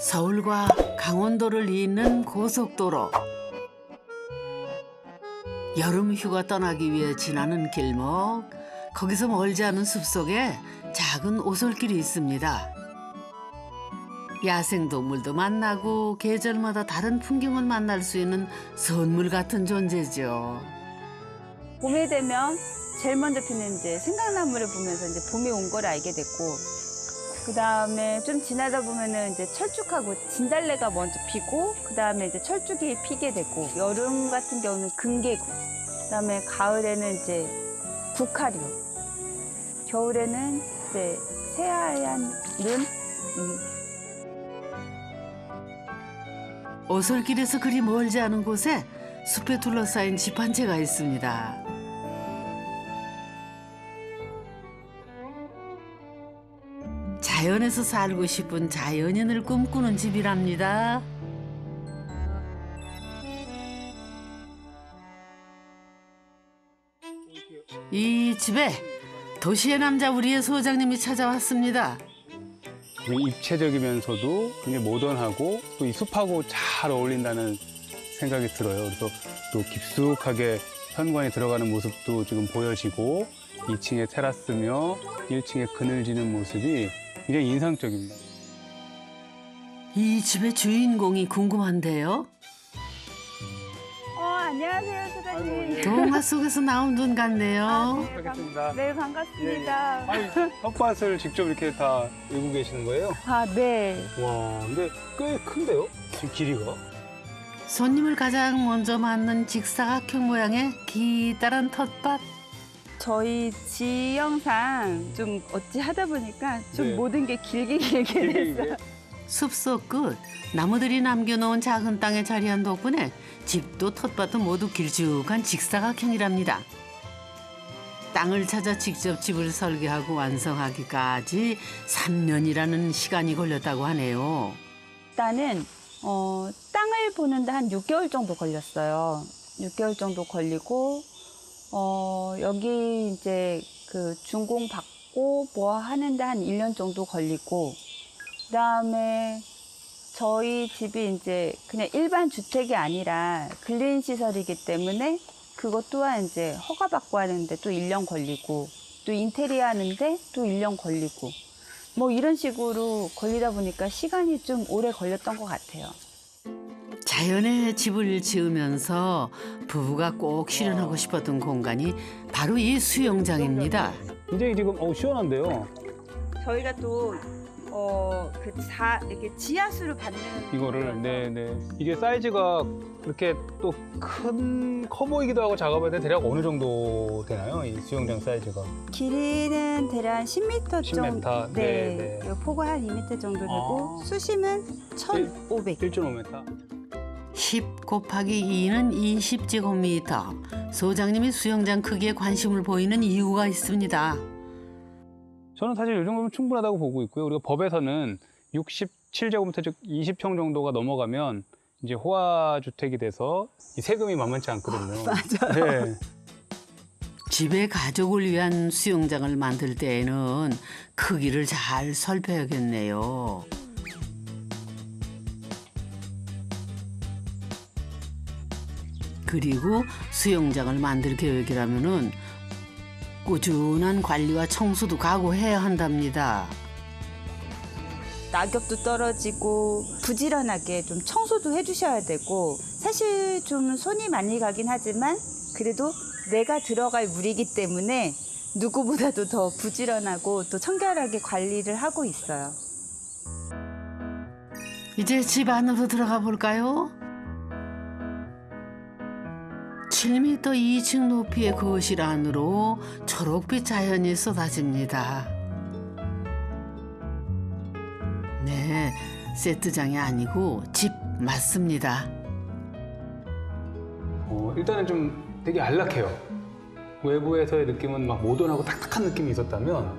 서울과 강원도를 잇는 고속도로. 여름 휴가 떠나기 위해 지나는 길목. 거기서 멀지 않은 숲속에 작은 오솔길이 있습니다. 야생동물도 만나고 계절마다 다른 풍경을 만날 수 있는 선물 같은 존재죠. 봄이 되면 제일 먼저 피는 이제 생강나무를 보면서 이제 봄이 온 걸 알게 됐고, 그 다음에 좀 지나다 보면은 이제 철쭉하고 진달래가 먼저 피고, 그 다음에 이제 철쭉이 피게 되고, 여름 같은 경우는 금계고, 그 다음에 가을에는 이제 국화류, 겨울에는 이제 새하얀 눈. 오솔길에서 그리 멀지 않은 곳에 숲에 둘러싸인 집 한 채가 있습니다. 자연에서 살고 싶은 자연인을 꿈꾸는 집이랍니다. 이 집에 도시의 남자 우리의 소장님이 찾아왔습니다. 입체적이면서도 굉장히 모던하고 또 이 숲하고 잘 어울린다는 생각이 들어요. 그래서 또 깊숙하게 현관에 들어가는 모습도 지금 보여지고 2층의 테라스며 1층에 그늘지는 모습이 굉장히 인상적입니다. 이 집의 주인공이 궁금한데요. 안녕하세요, 소장님. 동화 속에서 나온 분 같네요. 반갑습니다. 네, 반갑습니다. 텃밭을 직접 이렇게 다 외고 계시는 거예요? 아, 네. 와, 근데 꽤 큰데요? 길이가? 손님을 가장 먼저 맞는 직사각형 모양의 기다란 텃밭. 저희 지형상 좀 어찌 하다 보니까 좀 네. 모든 게 길게 됐어요. 숲속 끝 나무들이 남겨놓은 작은 땅에 자리한 덕분에 집도 텃밭도 모두 길쭉한 직사각형이랍니다. 땅을 찾아 직접 집을 설계하고 완성하기까지 3년이라는 시간이 걸렸다고 하네요. 일단은 땅을 보는데 한 6개월 정도 걸렸어요. 6개월 정도 걸리고 여기 이제 그 준공 받고 뭐 하는데 한 1년 정도 걸리고, 그다음에 저희 집이 이제 그냥 일반 주택이 아니라 근린 시설이기 때문에 그것 또한 이제 허가 받고 하는데 또 1년 걸리고, 또 인테리어 하는데 또 1년 걸리고, 뭐 이런 식으로 걸리다 보니까 시간이 좀 오래 걸렸던 것 같아요. 자연에 집을 지으면서 부부가 꼭 실현하고 싶었던 공간이 바로 이 수영장입니다. 굉장히 지금 시원한데요? 저희가 또 이렇게 지하수를 받는 이거를 네네 이게 사이즈가 그렇게 또 커 보이기도 하고 작아 보이는데 대략 어느 정도 되나요? 이 수영장 사이즈가 길이는 대략 한 10m 10m. 정도. 네. 폭은 한 2m 정도 되고 수심은 1,500. 1.5m. 10 곱하기 2는 20제곱미터. 소장님이 수영장 크기에 관심을 보이는 이유가 있습니다. 저는 사실 이 정도면 충분하다고 보고 있고요. 우리가 법에서는 67제곱미터 즉 20평 정도가 넘어가면 이제 호화주택이 돼서 이 세금이 만만치 않거든요. 맞아요. 네. 집에 가족을 위한 수영장을 만들 때에는 크기를 잘 살펴야겠네요. 그리고 수영장을 만들 계획이라면은 꾸준한 관리와 청소도 각오해야 한답니다. 낙엽도 떨어지고 부지런하게 좀 청소도 해주셔야 되고, 사실 좀 손이 많이 가긴 하지만 그래도 내가 들어갈 물이기 때문에 누구보다도 더 부지런하고 또 청결하게 관리를 하고 있어요. 이제 집 안으로 들어가 볼까요? 7m 2층 높이의 거실 안으로 초록빛 자연이 쏟아집니다. 네, 세트장이 아니고 집 맞습니다. 일단은 좀 되게 안락해요. 외부에서의 느낌은 막 모던하고 딱딱한 느낌이 있었다면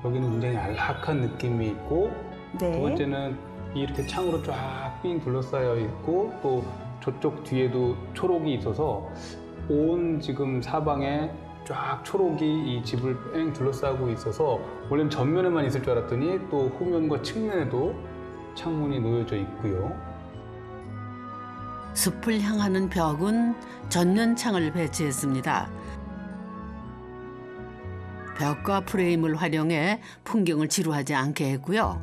여기는 굉장히 안락한 느낌이 있고, 네. 두 번째는 이렇게 창으로 쫙 삥 둘러싸여 있고 또 저쪽 뒤에도 초록이 있어서 온 지금 사방에 쫙 초록이 이 집을 뺑 둘러싸고 있어서 원래는 전면에만 있을 줄 알았더니 또 후면과 측면에도 창문이 놓여져 있고요. 숲을 향하는 벽은 전면창을 배치했습니다. 벽과 프레임을 활용해 풍경을 지루하지 않게 했고요.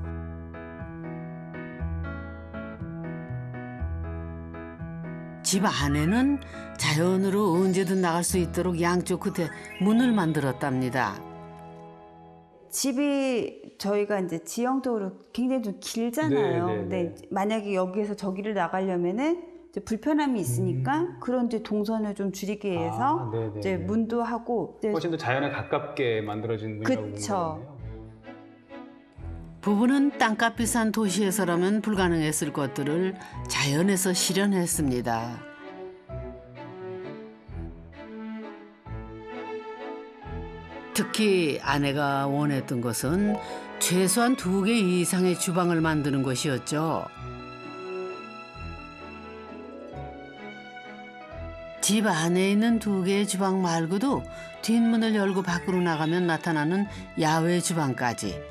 집 안에는 자연으로 언제든 나갈 수 있도록 양쪽 끝에 문을 만들었답니다. 집이 저희가 이제 지형적으로 굉장히 좀 길잖아요. 네, 네, 근데 네. 만약에 여기에서 저기를 나가려면은 이제 불편함이 있으니까 그런 이제 동선을 좀 줄이기 위해서 네, 네, 이제 네. 문도 하고 이제 훨씬 더 자연에 가깝게 만들어진 문이라고 보면 그쵸. 되겠네요. 부부는 땅값 비싼 도시에서라면 불가능했을 것들을 자연에서 실현했습니다. 특히 아내가 원했던 것은 최소한 2개 이상의 주방을 만드는 것이었죠. 집 안에 있는 2개의 주방 말고도 뒷문을 열고 밖으로 나가면 나타나는 야외 주방까지.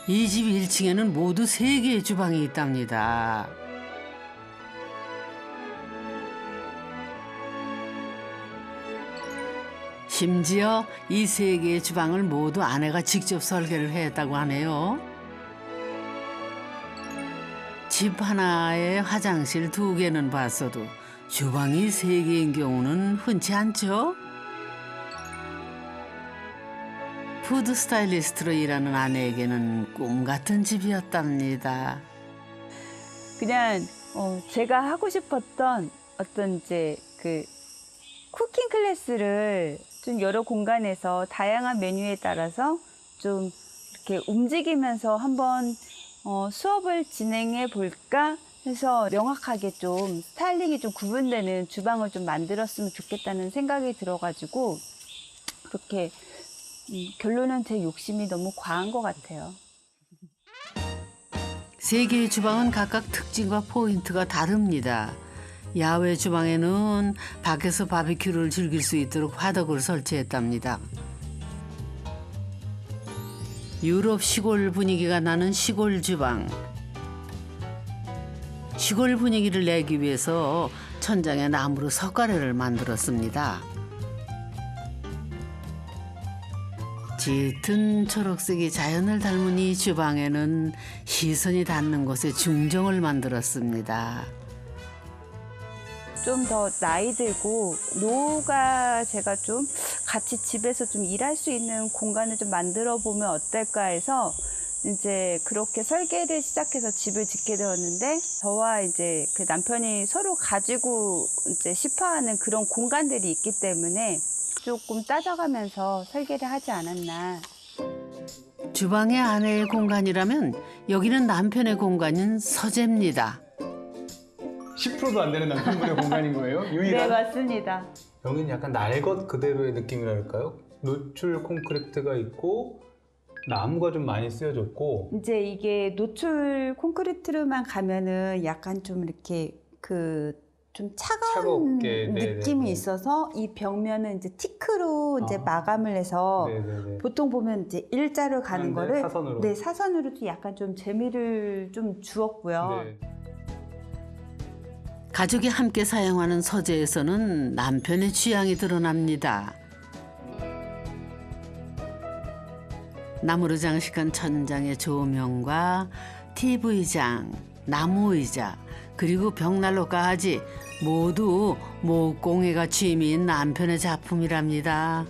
이 집 1층에는 모두 3개의 주방이 있답니다. 심지어 이 3개의 주방을 모두 아내가 직접 설계를 했다고 하네요. 집 하나에 화장실 2개는 봤어도 주방이 3개인 경우는 흔치 않죠? 푸드 스타일리스트로 일하는 아내에게는 꿈 같은 집이었답니다. 그냥 제가 하고 싶었던 어떤 이제 그 쿠킹 클래스를 좀 여러 공간에서 다양한 메뉴에 따라서 좀 이렇게 움직이면서 한번 수업을 진행해 볼까 해서 명확하게 좀 스타일링이 좀 구분되는 주방을 좀 만들었으면 좋겠다는 생각이 들어가지고 그렇게 결론은 제 욕심이 너무 과한 것 같아요. 3개의 주방은 각각 특징과 포인트가 다릅니다. 야외 주방에는 밖에서 바비큐를 즐길 수 있도록 화덕을 설치했답니다. 유럽 시골 분위기가 나는 시골 주방. 시골 분위기를 내기 위해서 천장에 나무로 석가래를 만들었습니다. 짙은 초록색이 자연을 닮은 이 주방에는 시선이 닿는 곳에 중정을 만들었습니다. 좀 더 나이 들고 노후가 제가 좀 같이 집에서 좀 일할 수 있는 공간을 좀 만들어 보면 어떨까 해서 이제 그렇게 설계를 시작해서 집을 짓게 되었는데 저와 이제 그 남편이 서로 가지고 이제 싶어하는 그런 공간들이 있기 때문에 조금 따져가면서 설계를 하지 않았나. 주방의 아내의 공간이라면 여기는 남편의 공간인 서재입니다. 10%도 안 되는 남편분의 공간인 거예요? 네, 유일한? 맞습니다. 여기는 약간 날 것 그대로의 느낌이랄까요? 노출 콘크리트가 있고 나무가 좀 많이 쓰여졌고 이제 이게 노출 콘크리트로만 가면은 약간 좀 이렇게 그 좀 차가운 차갑게, 느낌이 네네네. 있어서 이 벽면은 이제 티크로 이제 아. 마감을 해서 네네네. 보통 보면 이제 일자로 가는 네, 거를 사선으로. 네, 사선으로도 약간 좀 재미를 좀 주었고요. 네. 가족이 함께 사용하는 서재에서는 남편의 취향이 드러납니다. 나무로 장식한 천장의 조명과 TV장, 나무 의자, 그리고 벽난로까지 모두 목공예가 취미인 남편의 작품이랍니다.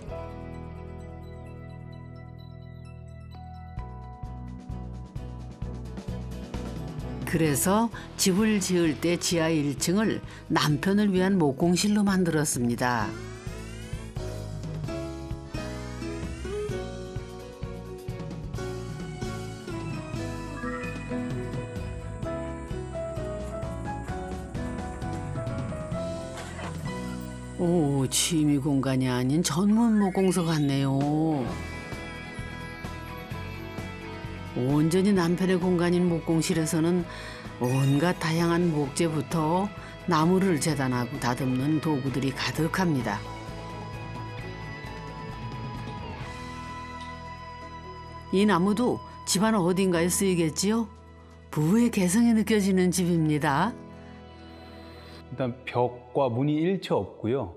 그래서 집을 지을 때 지하 1층을 남편을 위한 목공실로 만들었습니다. 오, 취미 공간이 아닌 전문 목공소 같네요. 온전히 남편의 공간인 목공실에서는 온갖 다양한 목재부터 나무를 재단하고 다듬는 도구들이 가득합니다. 이 나무도 집안 어딘가에 쓰이겠지요? 부부의 개성이 느껴지는 집입니다. 일단 벽과 문이 일체 없고요.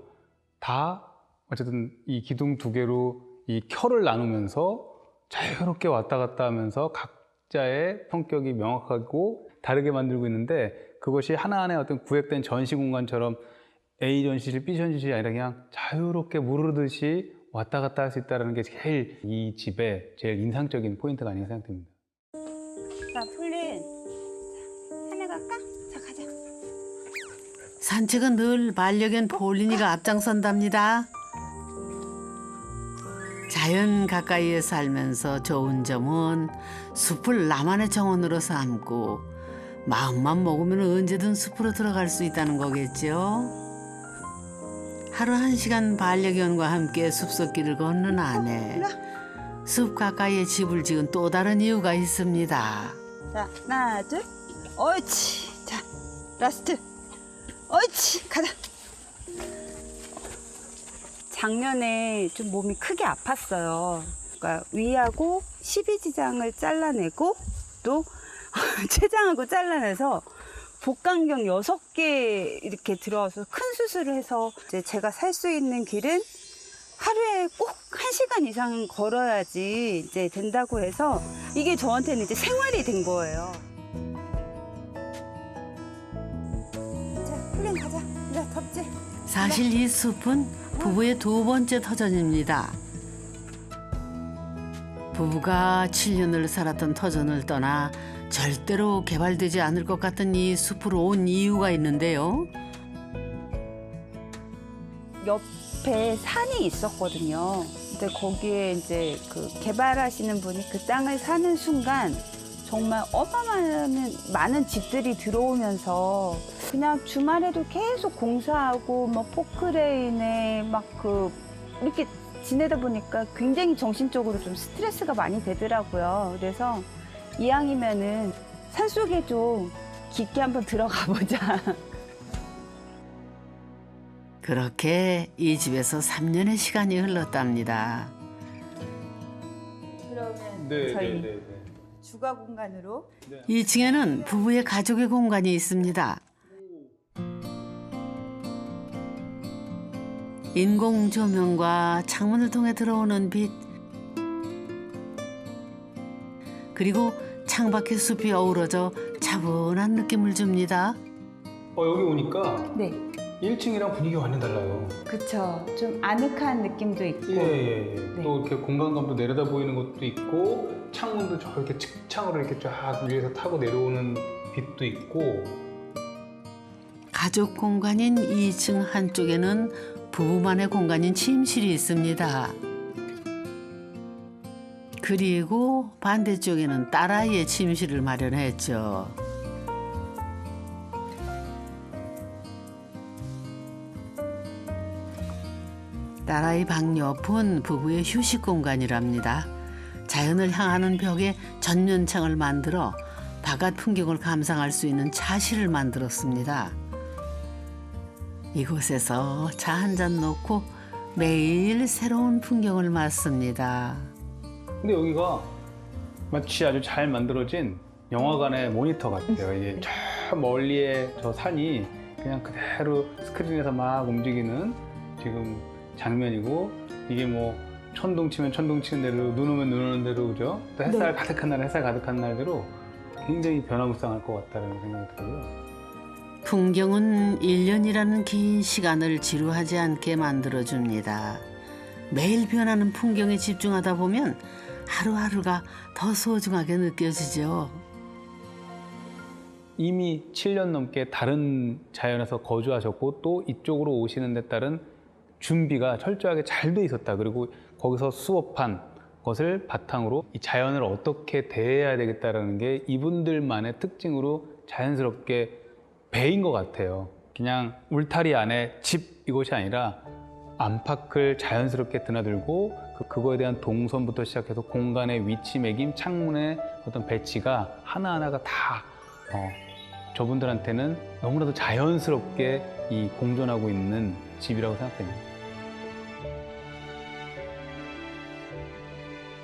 다 어쨌든 이 기둥 두 개로 이 켜를 나누면서 자유롭게 왔다 갔다 하면서 각자의 성격이 명확하고 다르게 만들고 있는데, 그것이 하나하나의 어떤 구획된 전시 공간처럼 A 전시실, B 전시실이 아니라 그냥 자유롭게 무르르듯이 왔다 갔다 할 수 있다는 게 제일 이 집의 제일 인상적인 포인트가 아닌가 생각됩니다. 자, 풀린. 산에 갈까? 자, 가자. 산책은 늘 반려견 폴린이가 앞장선답니다. 자연 가까이에 살면서 좋은 점은 숲을 나만의 정원으로 삼고 마음만 먹으면 언제든 숲으로 들어갈 수 있다는 거겠죠. 하루 1시간 반려견과 함께 숲속길을 걷는 아내. 숲 가까이에 집을 지은 또 다른 이유가 있습니다. 자, 하나, 둘. 옳지. 자, 라스트. 옳지. 가자. 작년에 좀 몸이 크게 아팠어요. 그러니까 위하고 12지장을 잘라내고 또 췌장하고 잘라내서 복강경 6개 이렇게 들어와서 큰 수술을 해서 이제 제가 살 수 있는 길은 하루에 꼭 1시간 이상 걸어야지 이제 된다고 해서 이게 저한테는 이제 생활이 된 거예요. 자, 풀린 가자. 이제 덥지? 사실 이 숲은 부부의 2번째 터전입니다. 부부가 7년을 살았던 터전을 떠나 절대로 개발되지 않을 것 같은 이 숲으로 온 이유가 있는데요. 옆에 산이 있었거든요. 근데 거기에 이제 그 개발하시는 분이 그 땅을 사는 순간 정말 어마어마한 많은 집들이 들어오면서 그냥 주말에도 계속 공사하고 뭐 포크레인에 막 이렇게 지내다 보니까 굉장히 정신적으로 좀 스트레스가 많이 되더라고요. 그래서 이왕이면은 산속에 좀 깊게 한번 들어가 보자. 그렇게 이 집에서 3년의 시간이 흘렀답니다. 그러면 네, 저희 네, 네, 네. 주거 공간으로 2층에는 부부의 가족의 공간이 있습니다. 인공 조명과 창문을 통해 들어오는 빛, 그리고 창밖의 숲이 어우러져 차분한 느낌을 줍니다. 여기 오니까 네, 1층이랑 분위기가 완전 달라요. 그쵸. 좀 아늑한 느낌도 있고. 예. 네. 또 이렇게 공간감도 내려다 보이는 것도 있고, 창문도 저렇게 측창으로 이렇게 쫙 위에서 타고 내려오는 빛도 있고. 가족 공간인 2층 한쪽에는 부부만의 공간인 침실이 있습니다. 그리고 반대쪽에는 딸아이의 침실을 마련했죠. 딸아이 방 옆은 부부의 휴식 공간이랍니다. 자연을 향하는 벽에 전면창을 만들어 바깥 풍경을 감상할 수 있는 차실을 만들었습니다. 이곳에서 차 한 잔 놓고 매일 새로운 풍경을 맞습니다. 근데 여기가 마치 아주 잘 만들어진 영화관의 모니터 같아요. 이게 저 멀리에 저 산이 그냥 그대로 스크린에서 막 움직이는 지금 장면이고, 이게 뭐 천둥 치면 천둥 치는 대로, 눈 오면 눈 오는 대로, 그죠? 또 햇살 가득한 날, 햇살 가득한 날대로 굉장히 변화무쌍할 것 같다는 생각이 들고요. 풍경은 1년이라는 긴 시간을 지루하지 않게 만들어줍니다. 매일 변하는 풍경에 집중하다 보면 하루하루가 더 소중하게 느껴지죠. 이미 7년 넘게 다른 자연에서 거주하셨고, 또 이쪽으로 오시는 데 따른 준비가 철저하게 잘 돼 있었다. 그리고 거기서 수업한 것을 바탕으로 이 자연을 어떻게 대해야 되겠다는 게 이분들만의 특징으로 자연스럽게 배인 것 같아요. 그냥 울타리 안에 집 이곳이 아니라 안팎을 자연스럽게 드나들고 그거에 대한 동선부터 시작해서 공간의 위치 매김, 창문의 어떤 배치가 하나하나가 다 저분들한테는 너무나도 자연스럽게 이 공존하고 있는 집이라고 생각됩니다.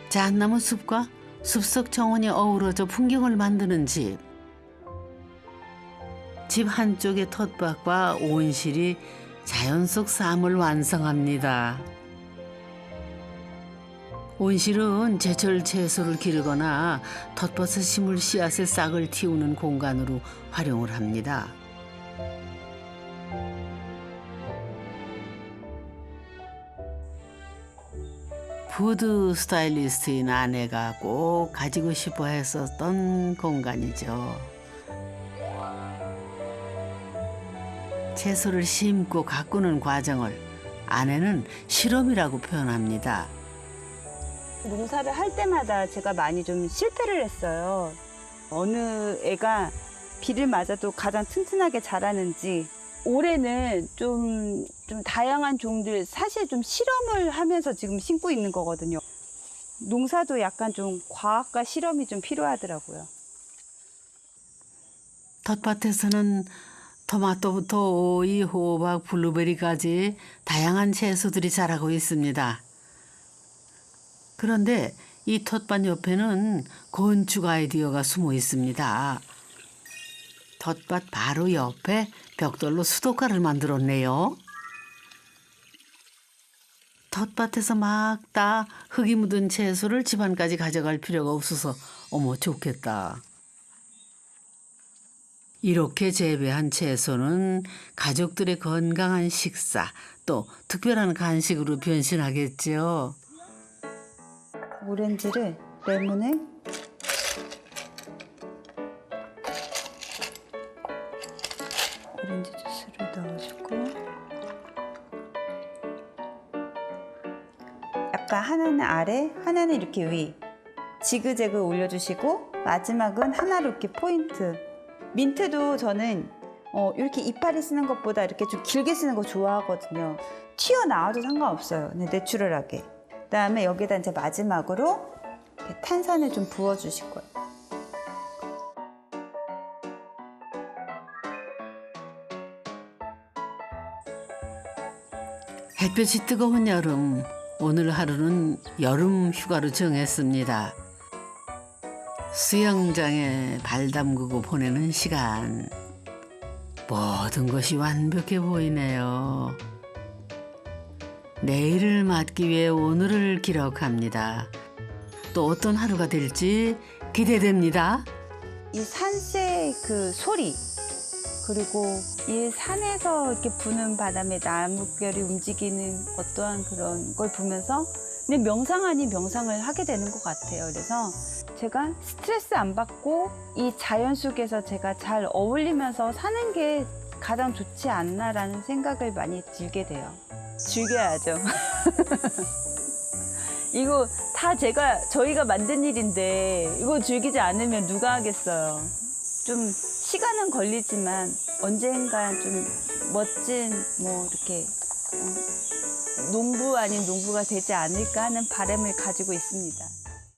잣나무 숲과 숲속 정원이 어우러져 풍경을 만드는 집. 집 한쪽의 텃밭과 온실이 자연 속 삶을 완성합니다. 온실은 제철 채소를 기르거나 텃밭에 심을 씨앗의 싹을 틔우는 공간으로 활용을 합니다. 푸드 스타일리스트인 아내가 꼭 가지고 싶어 했었던 공간이죠. 채소를 심고 가꾸는 과정을 아내는 실험이라고 표현합니다. 농사를 할 때마다 제가 많이 좀 실패를 했어요. 어느 애가 비를 맞아도 가장 튼튼하게 자라는지, 올해는 좀 다양한 종들 사실 좀 실험을 하면서 지금 심고 있는 거거든요. 농사도 약간 좀 과학과 실험이 좀 필요하더라고요. 텃밭에서는 토마토부터 오이, 호박, 블루베리까지 다양한 채소들이 자라고 있습니다. 그런데 이 텃밭 옆에는 건축 아이디어가 숨어 있습니다. 텃밭 바로 옆에 벽돌로 수도가를 만들었네요. 텃밭에서 막 따 흙이 묻은 채소를 집안까지 가져갈 필요가 없어서 어머 좋겠다. 이렇게 재배한 채소는 가족들의 건강한 식사 또 특별한 간식으로 변신하겠죠. 오렌지를, 레몬을 오렌지 주스를 넣어주고, 약간 하나는 아래, 하나는 이렇게 위, 지그재그 올려주시고 마지막은 하나로 이렇게 포인트. 민트도 저는 이렇게 이파리 쓰는 것보다 이렇게 좀 길게 쓰는 거 좋아하거든요. 튀어나와도 상관없어요. 그냥 내추럴하게. 그다음에 여기다 이제 마지막으로 이렇게 탄산을 좀 부어주실 거예요. 햇볕이 뜨거운 여름, 오늘 하루는 여름 휴가로 정했습니다. 수영장에 발 담그고 보내는 시간. 모든 것이 완벽해 보이네요. 내일을 맞기 위해 오늘을 기록합니다. 또 어떤 하루가 될지 기대됩니다. 이 산새의 그 소리, 그리고 이 산에서 이렇게 부는 바람에 나뭇결이 움직이는 어떠한 그런 걸 보면서 그냥 명상 아닌 명상을 하게 되는 것 같아요. 그래서 제가 스트레스 안 받고 이 자연 속에서 제가 잘 어울리면서 사는 게 가장 좋지 않나라는 생각을 많이 들게 돼요. 즐겨야죠. 이거 다 저희가 만든 일인데 이거 즐기지 않으면 누가 하겠어요. 좀 시간은 걸리지만 언젠가 좀 멋진 이렇게 농부 아닌 농부가 되지 않을까 하는 바람을 가지고 있습니다.